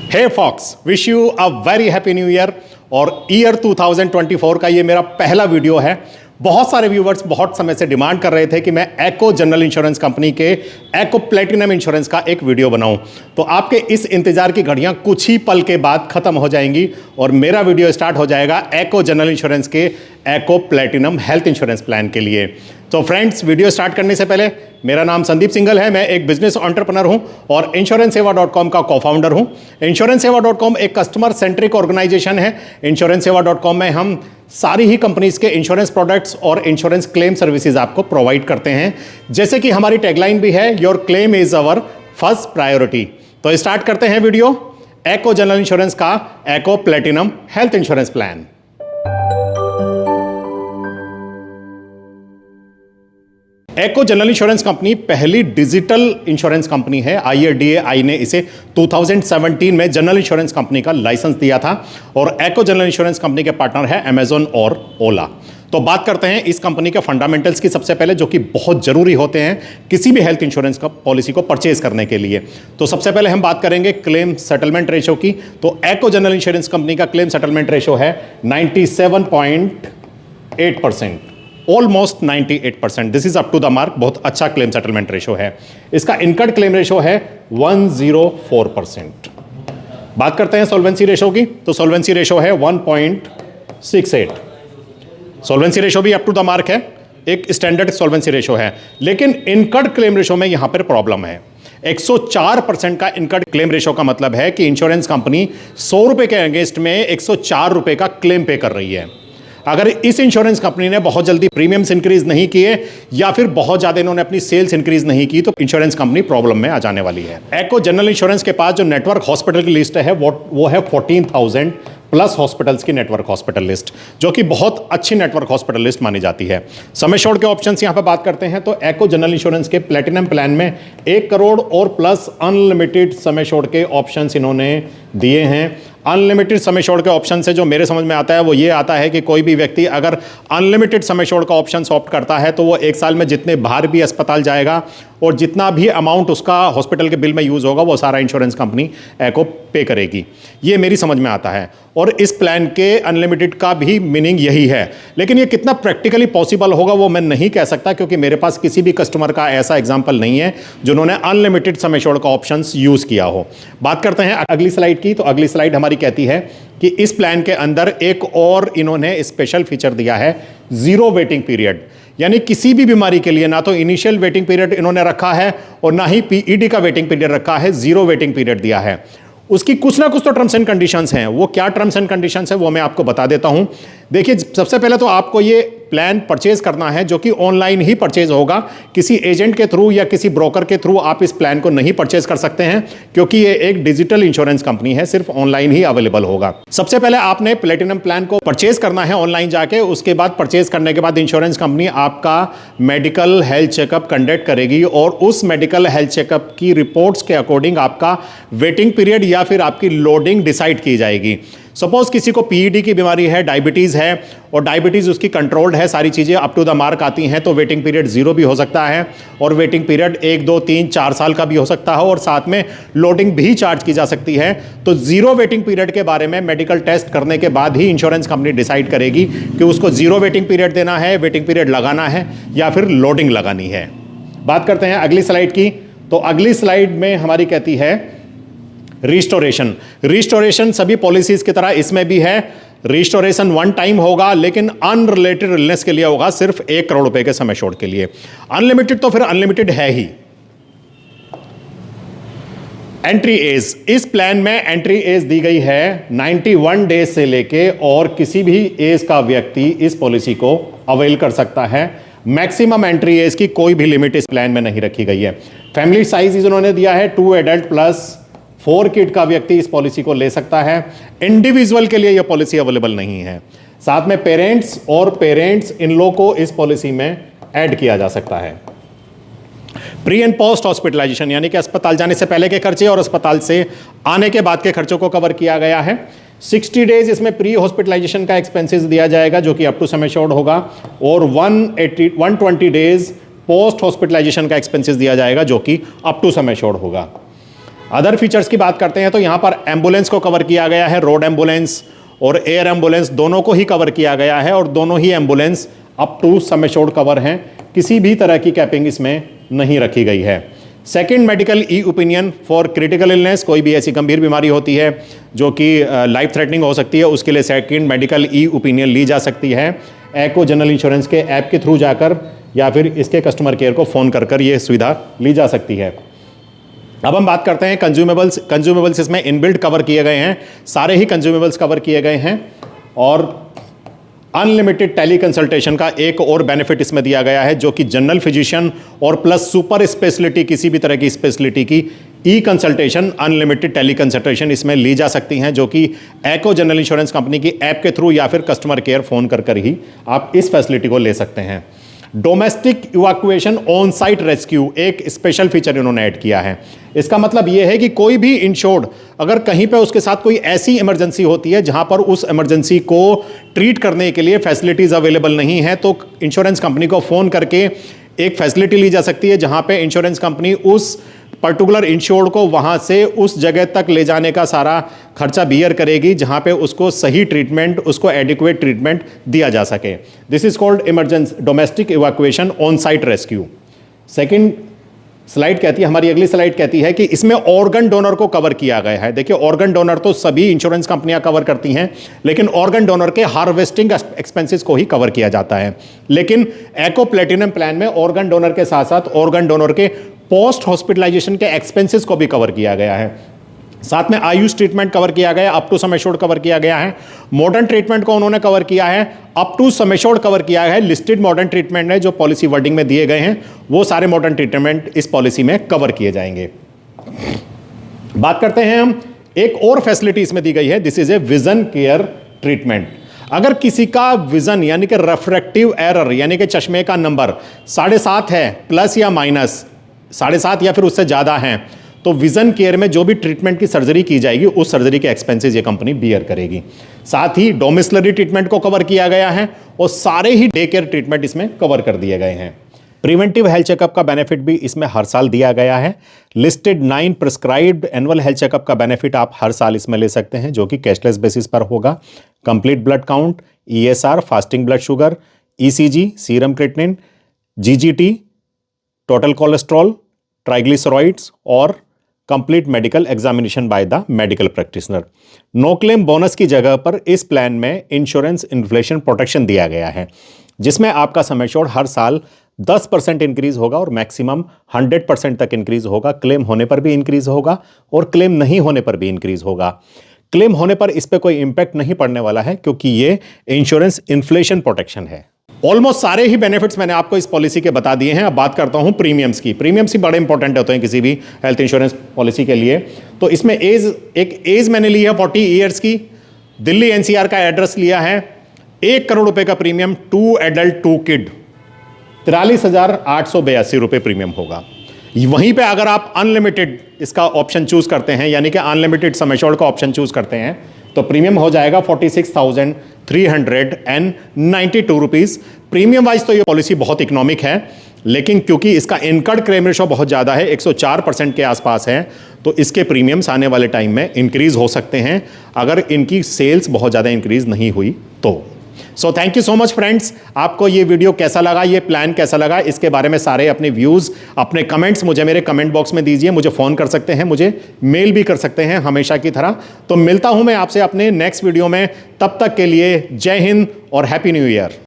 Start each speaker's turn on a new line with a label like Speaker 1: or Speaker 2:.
Speaker 1: Hey fox, wish you a very happy new year. और year 2024 का ये मेरा पहला वीडियो है। बहुत सारे व्यूवर्स बहुत समय से डिमांड कर रहे थे कि मैं एको जनरल इंश्योरेंस कंपनी के एको प्लेटिनम इंश्योरेंस का एक वीडियो बनाऊं। तो आपके इस इंतजार की घड़ियां कुछ ही पल के बाद खत्म हो जाएंगी और मेरा वीडियो स्टार्ट हो जाएगा एको जनरल इंश्योरेंस के एको प्लेटिनम हेल्थ इंश्योरेंस प्लान के लिए। तो फ्रेंड्स, वीडियो स्टार्ट करने से पहले, मेरा नाम संदीप सिंघल है। मैं एक बिजनेस एंटरप्रेन्योर हूं और insurancesewa.com का co-फाउंडर हूं। insurancesewa.com एक कस्टमर सेंट्रिक ऑर्गेनाइजेशन है। insurancesewa.com में हम सारी ही कंपनीज के इंश्योरेंस प्रोडक्ट्स और इंश्योरेंस क्लेम सर्विसेज आपको प्रोवाइड करते हैं। जैसे कि हमारी टैगलाइन भी है, your claim is our first priority. तो स्टार्ट करते हैं वीडियो एको जनरल इंश्योरेंस का एको प्लेटिनम हेल्थ इंश्योरेंस प्लान। एको जनरल इंश्योरेंस कंपनी पहली डिजिटल इंश्योरेंस कंपनी है। IRDAI ने इसे 2017 में जनरल इंश्योरेंस कंपनी का लाइसेंस दिया था और एको जनरल इंश्योरेंस कंपनी के पार्टनर है अमेजॉन और ओला। तो बात करते हैं इस कंपनी के फंडामेंटल्स की सबसे पहले, जो कि बहुत जरूरी होते हैं किसी भी हेल्थ इंश्योरेंस का पॉलिसी को परचेज करने के लिए। तो सबसे पहले हम बात करेंगे क्लेम सेटलमेंट रेशो की। तो एको जनरल इंश्योरेंस कंपनी का क्लेम सेटलमेंट रेशो है 97.8%, almost 98%। This is up to the mark. बहुत अच्छा क्लेम सेटलमेंट रेशो है। इसका इनकर्ड क्लेम रेशो है 104%। बात करते हैं सॉल्वेंसी रेशो की। तो सॉल्वेंसी रेशो है 1.68। सॉल्वेंसी रेशो भी अप टू द मार्क है, एक स्टैंडर्ड सॉल्वेंसी रेशो है। लेकिन इनकर्ड क्लेम रेशो में यहां पर प्रॉब्लम है। 104% का इनकर्ड क्लेम रेशो का मतलब है कि इंश्योरेंस कंपनी 100 रुपए के अगेंस्ट में 104 रुपए का क्लेम पे कर रही है। अगर इस इंश्योरेंस कंपनी ने बहुत जल्दी प्रीमियम्स इंक्रीज नहीं किए या फिर बहुत ज्यादा इन्होंने अपनी सेल्स इंक्रीज नहीं की, तो इंश्योरेंस कंपनी प्रॉब्लम में आ जाने वाली है। एको जनरल इंश्योरेंस के पास जो नेटवर्क हॉस्पिटल की लिस्ट है वो है 14,000 प्लस हॉस्पिटल्स की नेटवर्क हॉस्पिटल लिस्ट, जो कि बहुत अच्छी नेटवर्क हॉस्पिटल लिस्ट मानी जाती है। सम एश्योर्ड के ऑप्शंस यहां पर बात करते हैं तो एको जनरल इंश्योरेंस के प्लेटिनम प्लान में 1 करोड़ और प्लस अनलिमिटेड सम एश्योर्ड के ऑप्शंस इन्होंने दिए हैं। अनलिमिटेड सम एश्योर्ड के ऑप्शन से जो मेरे समझ में आता है वो ये आता है कि कोई भी व्यक्ति अगर अनलिमिटेड सम एश्योर्ड का ऑप्शन ऑप्ट करता है तो वो 1 साल में जितने बार भी अस्पताल जाएगा और जितना भी अमाउंट उसका हॉस्पिटल के बिल में यूज होगा वो सारा इंश्योरेंस कंपनी एको पे करेगी। ये मेरी समझ में आता है और इस प्लान के अनलिमिटेड का भी मीनिंग यही है। लेकिन ये कितना प्रैक्टिकली पॉसिबल होगा वो मैं नहीं कह सकता, क्योंकि मेरे पास किसी भी कस्टमर का ऐसा एग्जाम्पल नहीं है जिन्होंने अनलिमिटेड सम एश्योर्ड का ऑप्शन यूज किया हो। बात करते हैं अगली स्लाइड की। तो अगली स्लाइड हमारी कहती है कि इस प्लान के अंदर एक और इन्होंने स्पेशल फीचर दिया है, जीरो वेटिंग पीरियड। यानी किसी भी बीमारी के लिए ना तो इनिशियल वेटिंग पीरियड इन्होंने रखा है और ना ही PED का वेटिंग पीरियड रखा है, जीरो वेटिंग पीरियड दिया है। उसकी कुछ ना कुछ तो टर्म्स एंड कंडीशंस हैं। वो क्या टर्म्स एंड कंडीशंस है वो मैं आपको बता देता हूं। देखिए, सबसे पहले तो आपको ये प्लान परचेज करना है, जो कि ऑनलाइन ही परचेज होगा। किसी एजेंट के थ्रू या किसी ब्रोकर के थ्रू आप इस प्लान को नहीं परचेज कर सकते हैं, क्योंकि ये एक डिजिटल इंश्योरेंस कंपनी है, सिर्फ ऑनलाइन ही अवेलेबल होगा। सबसे पहले आपने प्लेटिनम प्लान को परचेज करना है ऑनलाइन जाके। उसके बाद परचेज करने के बाद इंश्योरेंस कंपनी आपका मेडिकल हेल्थ चेकअप कंडक्ट करेगी और उस मेडिकल हेल्थ चेकअप की रिपोर्ट्स के अकॉर्डिंग आपका वेटिंग पीरियड या फिर आपकी लोडिंग डिसाइड की जाएगी। सपोज किसी को PED की बीमारी है, डायबिटीज है और डायबिटीज उसकी कंट्रोल्ड है, सारी चीजें अप टू द मार्क आती हैं, तो वेटिंग पीरियड 0 भी हो सकता है और वेटिंग पीरियड 1, 2, 3, 4 साल का भी हो सकता है और साथ में लोडिंग भी चार्ज की जा सकती है। तो जीरो वेटिंग पीरियड के बारे में मेडिकल टेस्ट करने के बाद ही इंश्योरेंस कंपनी डिसाइड करेगी कि उसको जीरो वेटिंग पीरियड देना है, वेटिंग पीरियड लगाना है या फिर लोडिंग लगानी है। बात करते हैं अगली स्लाइड की। तो अगली स्लाइड में हमारी कहती है रिस्टोरेशन सभी पॉलिसीज की तरह इसमें भी है। रिस्टोरेशन 1 टाइम होगा, लेकिन अनरिलेटेड इलनेस के लिए होगा, सिर्फ 1 करोड़ रुपए के सम एश्योर्ड के लिए। अनलिमिटेड तो फिर अनलिमिटेड है ही। एंट्री एज, इस प्लान में एंट्री एज दी गई है 91 डेज से लेके और किसी भी एज का व्यक्ति इस पॉलिसी को अवेल कर सकता है। मैक्सिमम एंट्री एज की कोई भी लिमिट इस प्लान में नहीं रखी गई है। फैमिली साइज इन्होंने दिया है 2 एडल्ट प्लस 4 किड का व्यक्ति इस पॉलिसी को ले सकता है। इंडिविजुअल के लिए यह पॉलिसी अवेलेबल नहीं है। साथ में पेरेंट्स और पेरेंट्स इन लोगों को इस पॉलिसी में ऐड किया जा सकता है। प्री एंड पोस्ट हॉस्पिटलाइजेशन, यानी कि अस्पताल जाने से पहले के खर्चे और अस्पताल से आने के बाद के खर्चों को कवर किया गया है। 60 डेज इसमें प्री हॉस्पिटलाइजेशन का एक्सपेंसेस दिया जाएगा, जो कि अप टू सम एश्योर्ड होगा, और 120 डेज पोस्ट हॉस्पिटलाइजेशन का एक्सपेंसेस दिया जाएगा, जो कि अप टू सम एश्योर्ड होगा। अदर फीचर्स की बात करते हैं तो यहां पर एम्बुलेंस को कवर किया गया है, रोड एम्बुलेंस और एयर एम्बुलेंस दोनों को ही कवर किया गया है, और दोनों ही ambulance up to sum assured cover हैं, किसी भी तरह की कैपिंग इसमें नहीं रखी गई है। Second, medical E opinion for critical illness, कोई भी ऐसी गंभीर बीमारी होती है जो कि लाइफ थ्रेटनिंग हो सकती है, उसके लिए सेकंड मेडिकल ई ओपिनियन ली जा सकती है एको जनरल इंश्योरेंस के ऐप के थ्रू जाकर, या फिर इसके कस्टमर केयर को फ़ोन कर ये सुविधा ली जा सकती है। अब हम बात करते हैं कंज्यूमेबल्स। कंज्यूमेबल्स इसमें इनबिल्ट कवर किए गए हैं, सारे ही कंज्यूमेबल्स कवर किए गए हैं, और अनलिमिटेड टेली कंसल्टेशन का एक और बेनिफिट इसमें दिया गया है, जो कि जनरल फिजिशियन और प्लस सुपर स्पेशलिटी, किसी भी तरह की स्पेशलिटी की e consultation, unlimited tele consultation इसमें ली जा सकती हैं, जो कि एको जनरल इंश्योरेंस कंपनी की ऐप के थ्रू या फिर कस्टमर केयर फोन कर ही आप इस फैसिलिटी को ले सकते हैं। Domestic evacuation on site rescue एक स्पेशल फीचर इन्होंने ऐड किया है। इसका मतलब यह है कि कोई भी इंश्योर्ड अगर कहीं पे उसके साथ कोई ऐसी इमरजेंसी होती है जहां पर उस इमरजेंसी को ट्रीट करने के लिए फैसिलिटीज अवेलेबल नहीं है, तो इंश्योरेंस कंपनी को फोन करके एक फैसिलिटी ली जा सकती है, जहां पे इंश्योरेंस कंपनी उस पर्टिकुलर इंश्योर्ड को वहां से उस जगह तक ले जाने का सारा खर्चा बियर करेगी, जहां पे उसको सही ट्रीटमेंट, उसको एडिक्वेट ट्रीटमेंट दिया जा सके। This is called emergency domestic evacuation on site rescue. Second slide कहती है, हमारी अगली स्लाइड कहती है कि इसमें ऑर्गन डोनर को कवर किया गया है। देखिए, ऑर्गन डोनर तो सभी इंश्योरेंस कंपनियां कवर करती हैं, लेकिन ऑर्गन डोनर के हार्वेस्टिंग एक्सपेंसेस को ही कवर किया जाता है। लेकिन एको प्लेटिनम प्लान में ऑर्गन डोनर के साथ साथ ऑर्गन डोनर के पोस्ट हॉस्पिटलाइजेशन के एक्सपेंसेस को भी कवर किया गया है। साथ में आयुष ट्रीटमेंट कवर किया गया, up to sum assured cover किया गया है। मॉडर्न ट्रीटमेंट को उन्होंने कवर किया है, up to sum assured cover किया है। लिस्टेड मॉडर्न ट्रीटमेंट है जो पॉलिसी वर्डिंग में दिए गए हैं, वो सारे मॉडर्न ट्रीटमेंट इस पॉलिसी में कवर किए जाएंगे। बात करते हैं हम, एक और फैसिलिटी इसमें दी गई है, this is a vision care treatment. अगर किसी का विजन यानी कि रिफ्रैक्टिव एरर यानी कि चश्मे का नंबर 7.5 है, प्लस या माइनस 7.5 या फिर उससे ज्यादा है, तो विजन केयर में जो भी ट्रीटमेंट की सर्जरी की जाएगी उस सर्जरी के एक्सपेंसेस ये कंपनी बियर करेगी। साथ ही डोमिसलरी ट्रीटमेंट को कवर किया गया है, और सारे ही डे केयर ट्रीटमेंट इसमें कवर कर दिए गए हैं। प्रिवेंटिव हेल्थ चेकअप का बेनिफिट भी इसमें हर साल दिया गया है। Listed 9 prescribed annual health checkup का बेनिफिट आप हर साल इसमें ले सकते हैं, जो कि कैशलेस बेसिस पर होगा। Complete blood count, ESR, fasting blood sugar, ECG, serum creatinine, GGT, total cholesterol, triglycerides और complete medical examination by the medical practitioner. No claim bonus की जगह पर इस प्लान में इंश्योरेंस इन्फ्लेशन प्रोटेक्शन दिया गया है, जिसमें आपका सम एश्योर्ड हर साल 10% इंक्रीज होगा और मैक्सिमम 100% तक इंक्रीज होगा। क्लेम होने पर भी इंक्रीज होगा और क्लेम नहीं होने पर भी इंक्रीज होगा। क्लेम होने पर इस पर कोई इंपैक्ट नहीं पड़ने वाला है, क्योंकि ये इंश्योरेंस इन्फ्लेशन प्रोटेक्शन है। ऑलमोस्ट सारे ही बेनिफिट्स मैंने आपको इस पॉलिसी के बता दिए हैं। अब बात करता हूं प्रीमियम्स की। प्रीमियम्स ही बड़े इंपॉर्टेंट होते हैं किसी भी हेल्थ इंश्योरेंस पॉलिसी के लिए। तो इसमें एज मैंने ली है 40 ईयर्स की। दिल्ली NCR का एड्रेस लिया है। 1 करोड़ रुपए का प्रीमियम, 2 एडल्ट 2 किड, 43,882 रुपए प्रीमियम होगा। वहीं पे अगर आप अनलिमिटेड इसका ऑप्शन चूज करते हैं, यानी कि अनलिमिटेड सम एश्योर्ड का ऑप्शन चूज करते हैं, तो प्रीमियम हो जाएगा 46,392 रुपीज। प्रीमियम वाइज तो ये पॉलिसी बहुत इकोनॉमिक है, लेकिन क्योंकि इसका इनकर्ड क्लेम रेशो बहुत ज़्यादा है, 104% के आसपास है, तो इसके प्रीमियम्स आने वाले टाइम में इंक्रीज हो सकते हैं अगर इनकी सेल्स बहुत ज़्यादा इंक्रीज नहीं हुई तो। So thank you so much friends. आपको ये वीडियो कैसा लगा, ये प्लान कैसा लगा, इसके बारे में सारे अपने व्यूज़, अपने कमेंट्स मुझे मेरे कमेंट बॉक्स में दीजिए। मुझे फ़ोन कर सकते हैं, मुझे मेल भी कर सकते हैं हमेशा की तरह। तो मिलता हूं मैं आपसे अपने नेक्स्ट वीडियो में। तब तक के लिए जय हिंद और हैप्पी न्यू ईयर।